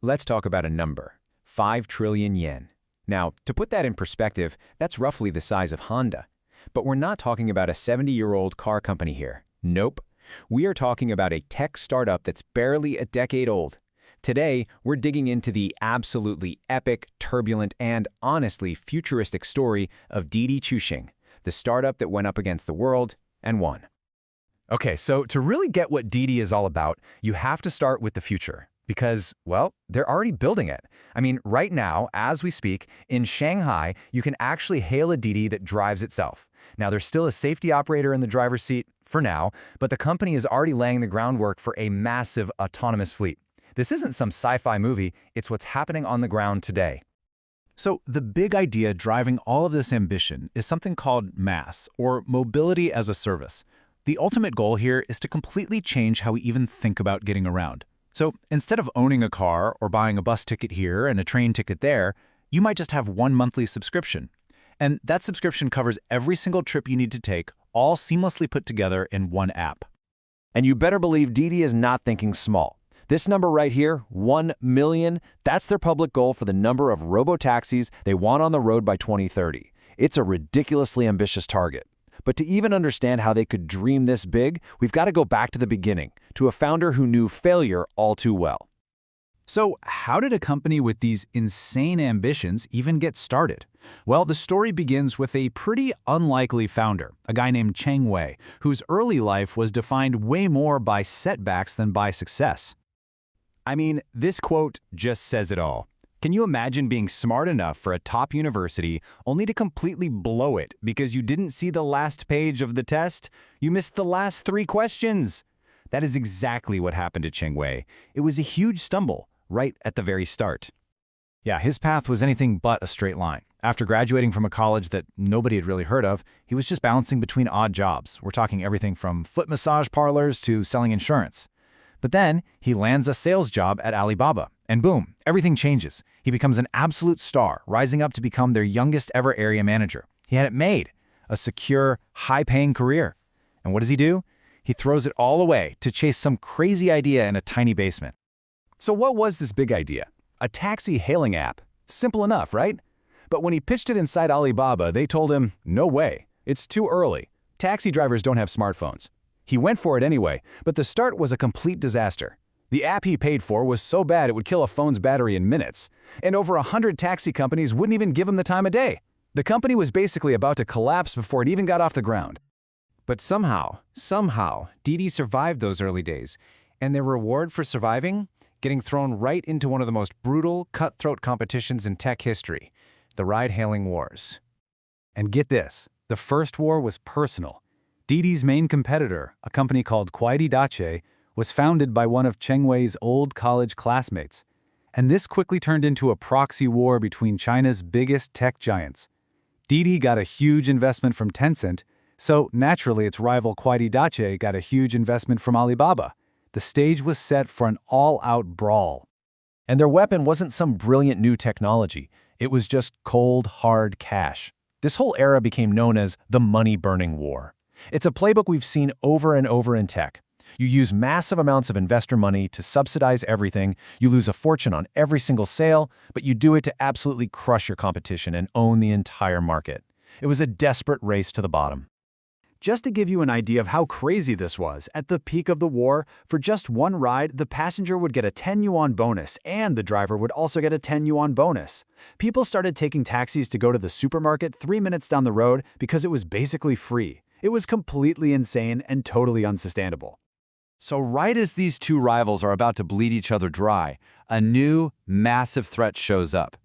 Let's talk about a number, 5 trillion yen. Now, to put that in perspective, that's roughly the size of Honda. But we're not talking about a 70-year-old car company here. Nope. We are talking about a tech startup that's barely a decade old. Today, we're digging into the absolutely epic, turbulent, and honestly futuristic story of Didi Chuxing, the startup that went up against the world and won. Okay, so to really get what Didi is all about, you have to start with the future. Because, well, they're already building it. I mean, right now, as we speak, in Shanghai, you can actually hail a Didi that drives itself. Now, there's still a safety operator in the driver's seat, for now, but the company is already laying the groundwork for a massive autonomous fleet. This isn't some sci-fi movie, it's what's happening on the ground today. So the big idea driving all of this ambition is something called MaaS, or mobility as a service. The ultimate goal here is to completely change how we even think about getting around. So instead of owning a car or buying a bus ticket here and a train ticket there, you might just have one monthly subscription. And that subscription covers every single trip you need to take, all seamlessly put together in one app. And you better believe Didi is not thinking small. This number right here, 1 million, that's their public goal for the number of robotaxis they want on the road by 2030. It's a ridiculously ambitious target. But to even understand how they could dream this big, we've got to go back to the beginning, to a founder who knew failure all too well. So how did a company with these insane ambitions even get started? Well, the story begins with a pretty unlikely founder, a guy named Cheng Wei, whose early life was defined way more by setbacks than by success. I mean, this quote just says it all. Can you imagine being smart enough for a top university only to completely blow it because you didn't see the last page of the test? You missed the last 3 questions. That is exactly what happened to Cheng Wei. It was a huge stumble, right at the very start. Yeah, his path was anything but a straight line. After graduating from a college that nobody had really heard of, he was just bouncing between odd jobs. We're talking everything from foot massage parlors to selling insurance. But then he lands a sales job at Alibaba, and boom, everything changes. He becomes an absolute star, rising up to become their youngest ever area manager. He had it made, a secure, high-paying career. And what does he do? He throws it all away to chase some crazy idea in a tiny basement. So what was this big idea? A taxi hailing app. Simple enough, right? But when he pitched it inside Alibaba, they told him, no way, it's too early. Taxi drivers don't have smartphones. He went for it anyway, but the start was a complete disaster. The app he paid for was so bad it would kill a phone's battery in minutes, and over 100 taxi companies wouldn't even give him the time of day. The company was basically about to collapse before it even got off the ground. But somehow, Didi survived those early days, and their reward for surviving? Getting thrown right into one of the most brutal, cutthroat competitions in tech history, the ride-hailing wars. And get this, the first war was personal. Didi's main competitor, a company called Kuaidi Dache, was founded by one of Cheng Wei's old college classmates. And this quickly turned into a proxy war between China's biggest tech giants. Didi got a huge investment from Tencent, so naturally its rival Kuaidi Dache got a huge investment from Alibaba. The stage was set for an all-out brawl. And their weapon wasn't some brilliant new technology. It was just cold, hard cash. This whole era became known as the money-burning war. It's a playbook we've seen over and over in tech. You use massive amounts of investor money to subsidize everything, you lose a fortune on every single sale, but you do it to absolutely crush your competition and own the entire market. It was a desperate race to the bottom. Just to give you an idea of how crazy this was, at the peak of the war, for just one ride, the passenger would get a 10 yuan bonus, and the driver would also get a 10 yuan bonus. People started taking taxis to go to the supermarket 3 minutes down the road because it was basically free. It was completely insane and totally unsustainable. So right as these two rivals are about to bleed each other dry, a new, massive threat shows up.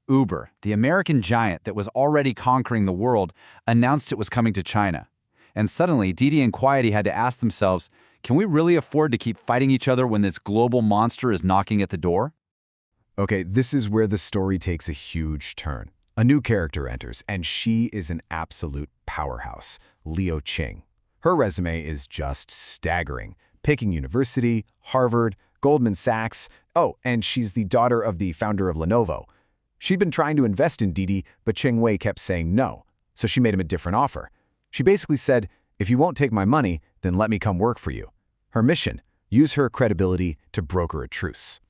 Uber, the American giant that was already conquering the world, announced it was coming to China. And suddenly, Didi and Kuaidi had to ask themselves, can we really afford to keep fighting each other when this global monster is knocking at the door? Okay, this is where the story takes a huge turn. A new character enters, and she is an absolute powerhouse, Liu Qing. Her resume is just staggering. Peking University, Harvard, Goldman Sachs. Oh, and she's the daughter of the founder of Lenovo. She'd been trying to invest in Didi, but Cheng Wei kept saying no, so she made him a different offer. She basically said, if you won't take my money, then let me come work for you. Her mission, use her credibility to broker a truce.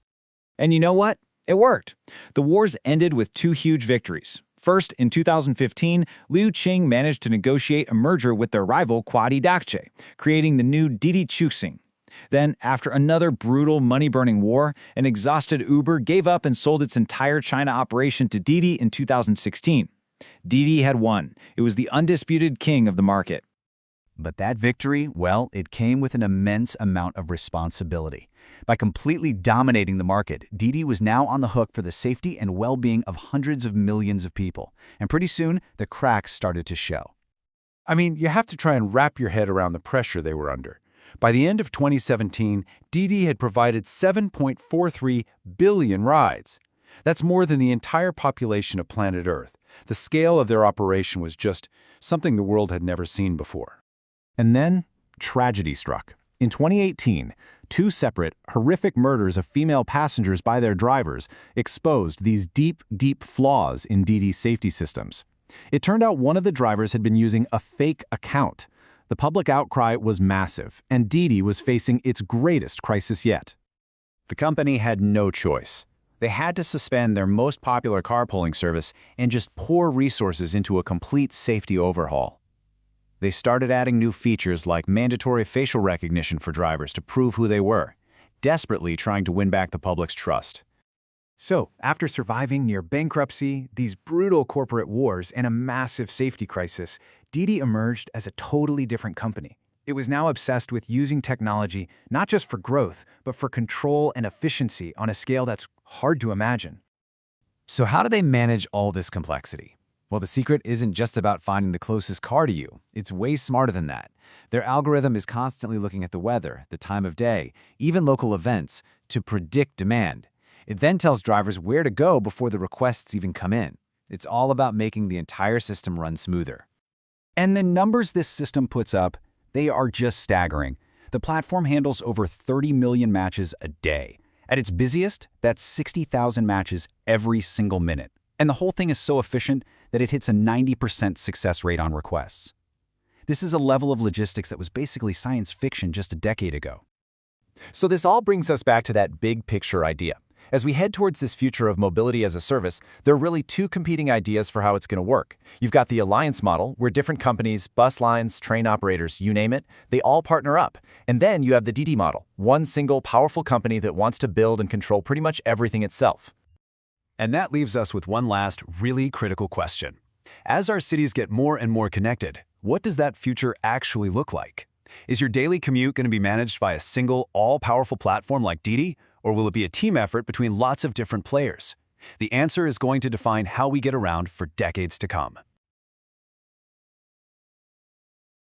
And you know what? It worked. The wars ended with two huge victories. First, in 2015, Liu Qing managed to negotiate a merger with their rival Kuaidi Dache, creating the new Didi Chuxing. Then, after another brutal money-burning war, an exhausted Uber gave up and sold its entire China operation to Didi in 2016. Didi had won. It was the undisputed king of the market. But that victory, well, it came with an immense amount of responsibility. By completely dominating the market, Didi was now on the hook for the safety and well-being of hundreds of millions of people. And pretty soon, the cracks started to show. I mean, you have to try and wrap your head around the pressure they were under. By the end of 2017, Didi had provided 7.43 billion rides. That's more than the entire population of planet Earth. The scale of their operation was just something the world had never seen before. And then, tragedy struck. In 2018, two separate, horrific murders of female passengers by their drivers exposed these deep, deep flaws in Didi's safety systems. It turned out one of the drivers had been using a fake account. The public outcry was massive, and Didi was facing its greatest crisis yet. The company had no choice. They had to suspend their most popular carpooling service and just pour resources into a complete safety overhaul. They started adding new features like mandatory facial recognition for drivers to prove who they were, desperately trying to win back the public's trust. So, after surviving near bankruptcy, these brutal corporate wars, and a massive safety crisis, Didi emerged as a totally different company. It was now obsessed with using technology not just for growth, but for control and efficiency on a scale that's hard to imagine. So how do they manage all this complexity? Well, the secret isn't just about finding the closest car to you. It's way smarter than that. Their algorithm is constantly looking at the weather, the time of day, even local events, to predict demand. It then tells drivers where to go before the requests even come in. It's all about making the entire system run smoother. And the numbers this system puts up, they are just staggering. The platform handles over 30 million matches a day. At its busiest, that's 60,000 matches every single minute. And the whole thing is so efficient that it hits a 90% success rate on requests. This is a level of logistics that was basically science fiction just a decade ago. So this all brings us back to that big picture idea. As we head towards this future of mobility as a service, there are really two competing ideas for how it's going to work. You've got the alliance model, where different companies, bus lines, train operators, you name it, they all partner up. And then you have the Didi model, one single powerful company that wants to build and control pretty much everything itself. And that leaves us with one last, really critical question. As our cities get more and more connected, what does that future actually look like? Is your daily commute going to be managed by a single, all-powerful platform like Didi, or will it be a team effort between lots of different players? The answer is going to define how we get around for decades to come.